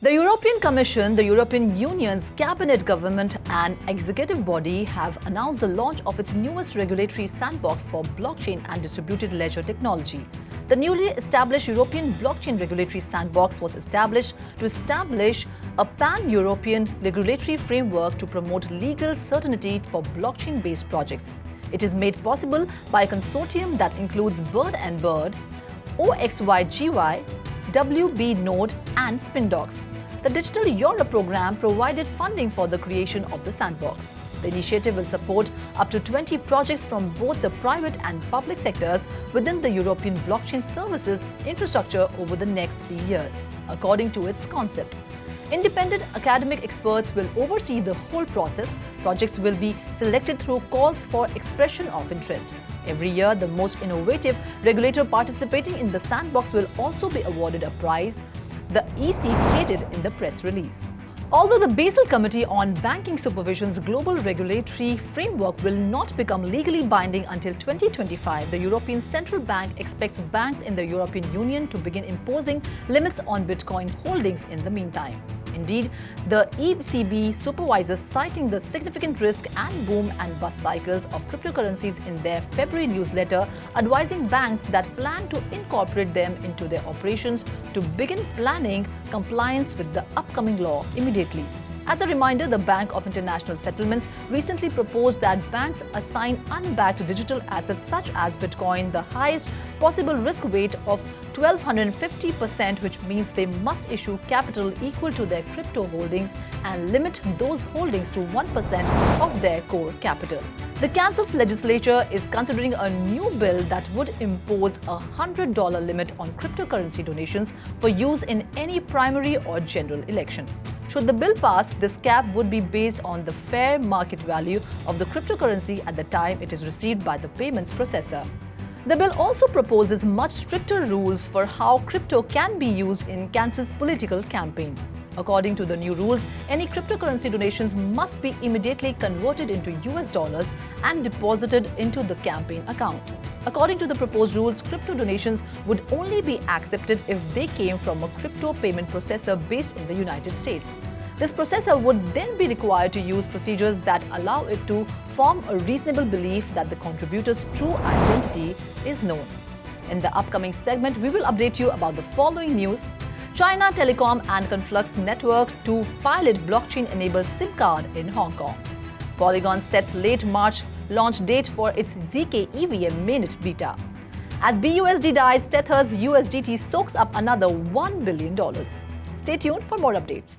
The European Commission, the European Union's cabinet government and executive body have announced the launch of its newest regulatory sandbox for blockchain and distributed ledger technology. The newly established European Blockchain Regulatory Sandbox was established to establish a pan-European regulatory framework to promote legal certainty for blockchain-based projects. It is made possible by a consortium that includes Bird and Bird, OXYGY, WB Node and Spindocs. The Digital Europe program provided funding for the creation of the sandbox. The initiative will support up to 20 projects from both the private and public sectors within the European blockchain services infrastructure over the next 3 years, according to its concept. Independent academic experts will oversee the whole process. Projects will be selected through calls for expression of interest. Every year, the most innovative regulator participating in the sandbox will also be awarded a prize, the EC stated in the press release. Although the Basel Committee on Banking Supervision's global regulatory framework will not become legally binding until 2025, the European Central Bank expects banks in the European Union to begin imposing limits on Bitcoin holdings in the meantime. Indeed, the ECB supervisors citing the significant risk and boom and bust cycles of cryptocurrencies in their February newsletter, advising banks that plan to incorporate them into their operations to begin planning compliance with the upcoming law immediately. As a reminder, the Bank of International Settlements recently proposed that banks assign unbacked digital assets such as Bitcoin the highest possible risk weight of 1,250%, which means they must issue capital equal to their crypto holdings and limit those holdings to 1% of their core capital. The Kansas legislature is considering a new bill that would impose a $100 limit on cryptocurrency donations for use in any primary or general election. Should the bill pass, this cap would be based on the fair market value of the cryptocurrency at the time it is received by the payments processor. The bill also proposes much stricter rules for how crypto can be used in Kansas political campaigns. According to the new rules, any cryptocurrency donations must be immediately converted into US dollars and deposited into the campaign account. According to the proposed rules, crypto donations would only be accepted if they came from a crypto payment processor based in the United States. This processor would then be required to use procedures that allow it to form a reasonable belief that the contributor's true identity is known. In the upcoming segment, we will update you about the following news. China Telecom and Conflux Network to pilot blockchain-enabled SIM card in Hong Kong. Polygon sets late March launch date for its ZK EVM mainnet beta. As BUSD dies, Tether's USDT soaks up another $1 billion. Stay tuned for more updates.